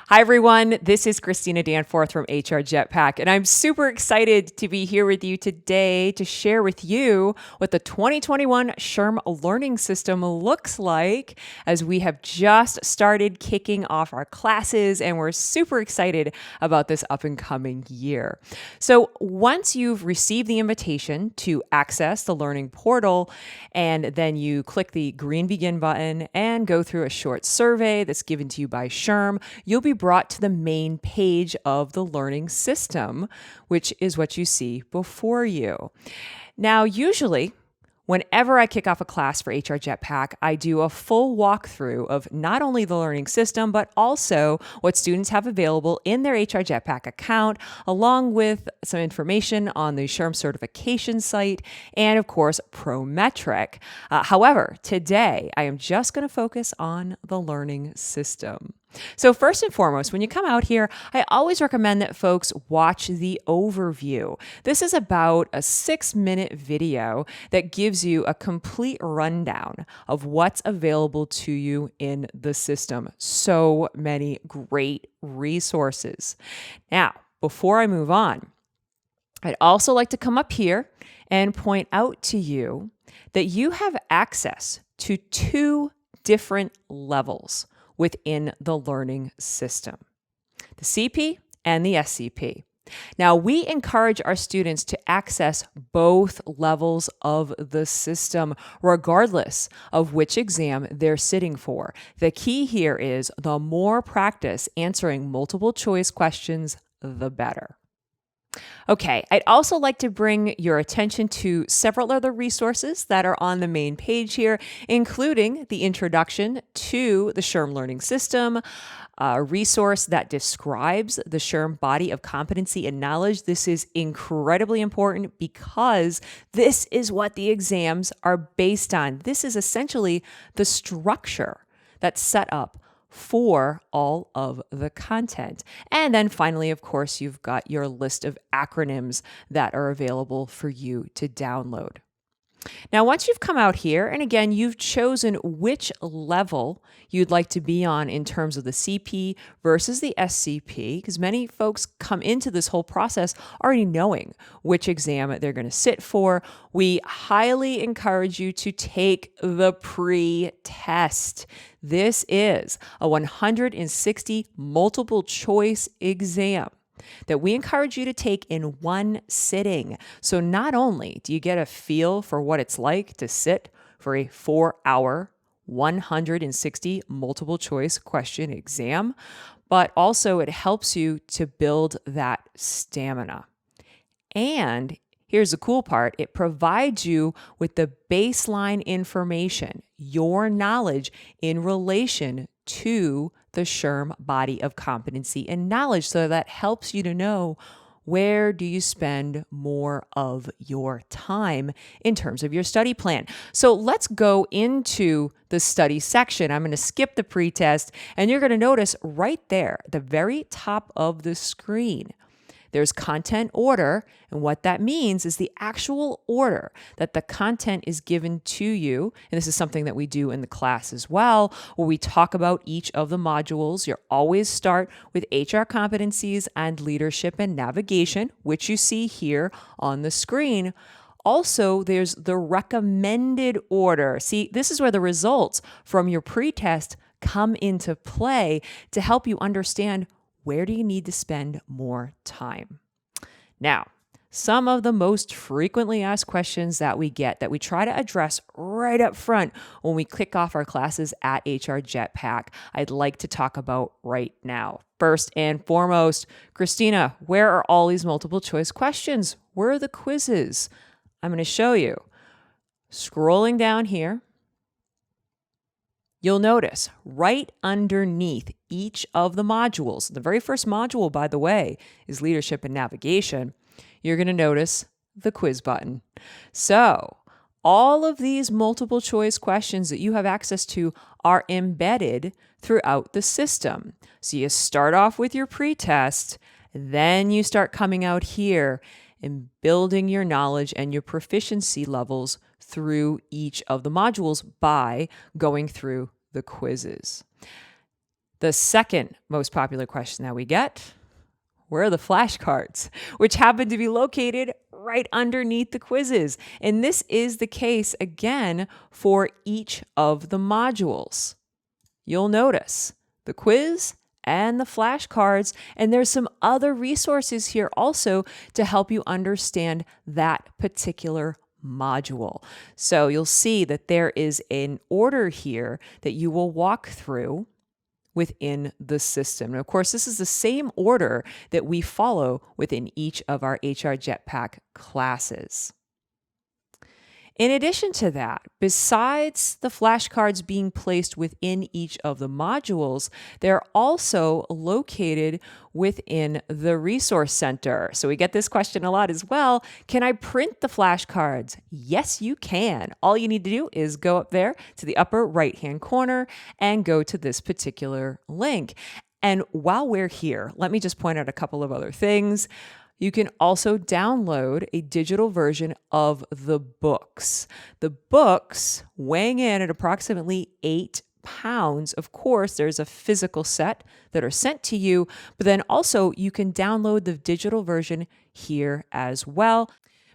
Hi, everyone. This is Christina Danforth from HR Jetpack, and I'm super excited to be here with you today to share with you what the 2021 SHRM Learning System looks like as we have just started kicking off our classes, and we're super excited about this up and coming year. So once you've received the invitation to access the learning portal, and then you click the green begin button and go through a short survey that's given to you by SHRM, you'll be brought to the main page of the learning system, which is what you see before you. Now, usually, whenever I kick off a class for HR Jetpack, I do a full walkthrough of not only the learning system, but also what students have available in their HR Jetpack account, along with some information on the SHRM certification site, and of course, Prometric. However, today I am just going to focus on the learning system. So first and foremost, when you come out here, I always recommend that folks watch the overview. This is about a 6-minute video that gives you a complete rundown of what's available to you in the system. So many great resources. Now, before I move on, I'd also like to come up here and point out to you that you have access to 2 different levels within the learning system, the CP and the SCP. Now, we encourage our students to access both levels of the system, regardless of which exam they're sitting for. The key here is the more practice answering multiple choice questions, the better. Okay, I'd also like to bring your attention to several other resources that are on the main page here, including the introduction to the SHRM Learning System, a resource that describes the SHRM body of competency and knowledge. This is incredibly important because this is what the exams are based on. This is essentially the structure that's set up for all of the content. And then finally, of course, you've got your list of acronyms that are available for you to download. Now, once you've come out here, and again, you've chosen which level you'd like to be on in terms of the CP versus the SCP, because many folks come into this whole process already knowing which exam they're going to sit for. We highly encourage you to take the pre-test. This is a 160 multiple choice exam that we encourage you to take in one sitting. So not only do you get a feel for what it's like to sit for a 4-hour, 160 multiple choice question exam, but also it helps you to build that stamina. And here's the cool part, it provides you with the baseline information, your knowledge in relation to the SHRM body of competency and knowledge. So that helps you to know where do you spend more of your time in terms of your study plan. So let's go into the study section. I'm going to skip the pretest, and you're going to notice right there, at the very top of the screen, there's content order, and what that means is the actual order that the content is given to you. And this is something that we do in the class as well, where we talk about each of the modules. You always start with HR competencies and leadership and navigation, which you see here on the screen. Also, there's the recommended order. See, this is where the results from your pretest come into play to help you understand where do you need to spend more time. Now, some of the most frequently asked questions that we get that we try to address right up front when we kick off our classes at HR Jetpack, I'd like to talk about right now. First and foremost, Christina, where are all these multiple choice questions? Where are the quizzes? I'm going to show you. Scrolling down here, you'll notice right underneath each of the modules, the very first module, by the way, is leadership and navigation. You're going to notice the quiz button. So all of these multiple choice questions that you have access to are embedded throughout the system. So you start off with your pretest, then you start coming out here and building your knowledge and your proficiency levels through each of the modules by going through the quizzes. The second most popular question that we get, where are the flashcards, which happen to be located right underneath the quizzes. And this is the case, again, for each of the modules. You'll notice the quiz and the flashcards, and there's some other resources here also to help you understand that particular module. So you'll see that there is an order here that you will walk through within the system. And of course, this is the same order that we follow within each of our HR Jetpack classes. In addition to that, besides the flashcards being placed within each of the modules, they're also located within the Resource Center. So we get this question a lot as well. Can I print the flashcards? Yes, you can. All you need to do is go up there to the upper right-hand corner and go to this particular link. And while we're here, let me just point out a couple of other things. You can also download a digital version of the books. The books, weighing in at approximately 8 pounds. Of course, there's a physical set that are sent to you, but then also you can download the digital version here as well.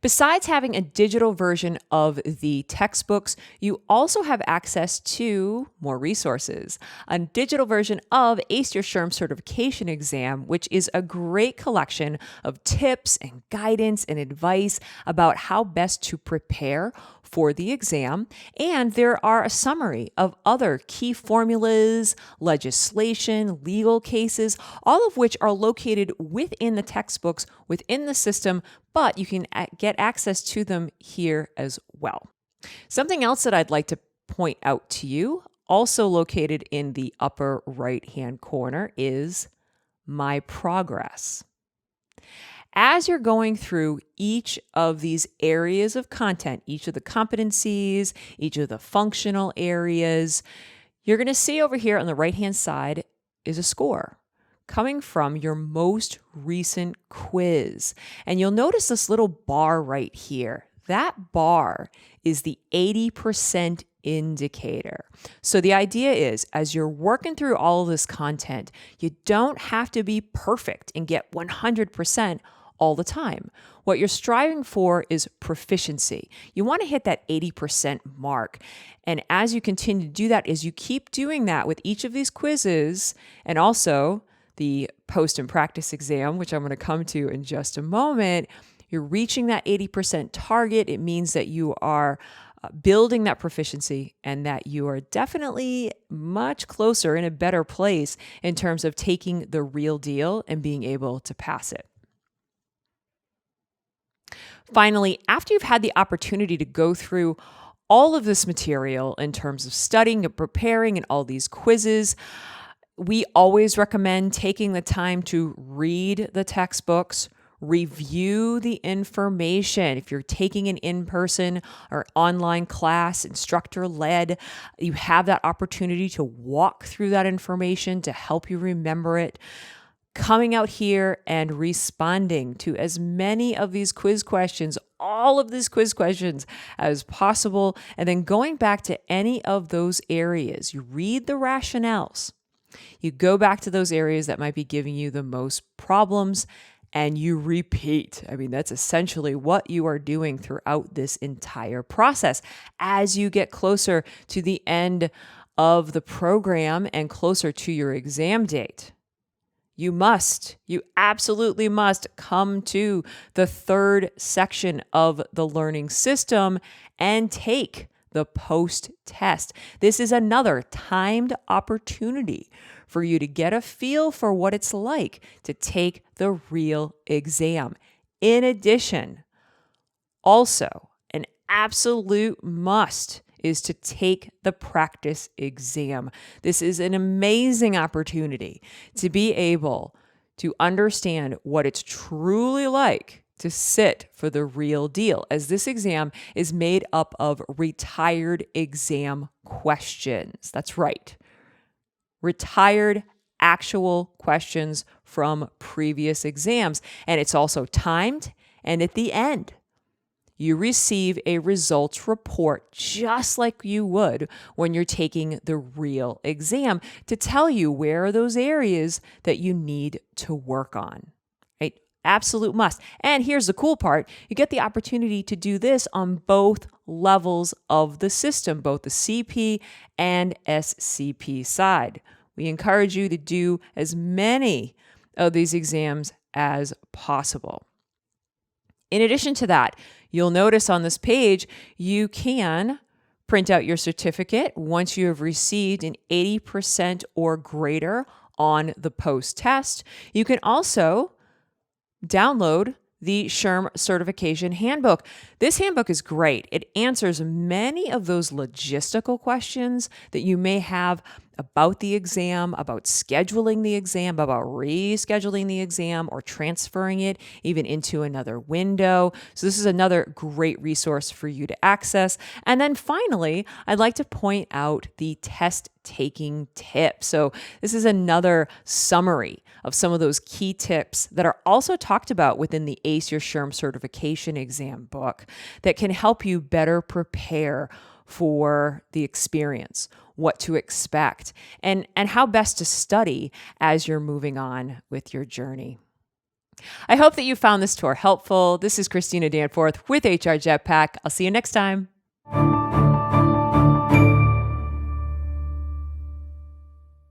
Besides having a digital version of the textbooks, you also have access to more resources. A digital version of ACE Your SHRM certification exam, which is a great collection of tips and guidance and advice about how best to prepare for the exam. And there are a summary of other key formulas, legislation, legal cases, all of which are located within the textbooks, within the system, but you can get access to them here as well. Something else that I'd like to point out to you, also located in the upper right-hand corner, is My Progress. As you're going through each of these areas of content, each of the competencies, each of the functional areas, you're going to see over here on the right-hand side is a score coming from your most recent quiz. And you'll notice this little bar right here. That bar is the 80% indicator. So the idea is, as you're working through all of this content, you don't have to be perfect and get 100% all the time. What you're striving for is proficiency. You want to hit that 80% mark. And as you continue to do that, as you keep doing that with each of these quizzes, and also the post and practice exam, which I'm going to come to in just a moment, you're reaching that 80% target. It means that you are building that proficiency and that you are definitely much closer, in a better place in terms of taking the real deal and being able to pass it. Finally, after you've had the opportunity to go through all of this material in terms of studying and preparing and all these quizzes, we always recommend taking the time to read the textbooks, review the information. If you're taking an in-person or online class, instructor-led, you have that opportunity to walk through that information to help you remember it. Coming out here and responding to as many of these quiz questions, all of these quiz questions as possible, and then going back to any of those areas. You read the rationales. You go back to those areas that might be giving you the most problems, and you repeat. I mean, that's essentially what you are doing throughout this entire process. As you get closer to the end of the program and closer to your exam date, you absolutely must come to the third section of the learning system and take the post-test. This is another timed opportunity for you to get a feel for what it's like to take the real exam. In addition, also an absolute must is to take the practice exam. This is an amazing opportunity to be able to understand what it's truly like to sit for the real deal, as this exam is made up of retired exam questions. That's right. Retired actual questions from previous exams. And it's also timed. And at the end, you receive a results report just like you would when you're taking the real exam to tell you where are those areas that you need to work on. Right? Absolute must. And here's the cool part. You get the opportunity to do this on both levels of the system, both the CP and SCP side. We encourage you to do as many of these exams as possible. In addition to that, you'll notice on this page, you can print out your certificate once you have received an 80% or greater on the post-test. You can also download the SHRM Certification Handbook. This handbook is great. It answers many of those logistical questions that you may have about the exam, about scheduling the exam, about rescheduling the exam, or transferring it even into another window. So this is another great resource for you to access. And then finally, I'd like to point out the test taking tips. So this is another summary of some of those key tips that are also talked about within the ACE Your SHRM Certification Exam book that can help you better prepare for the experience, what to expect, and how best to study as you're moving on with your journey. I hope that you found this tour helpful. This is Christina Danforth with HR Jetpack. I'll see you next time.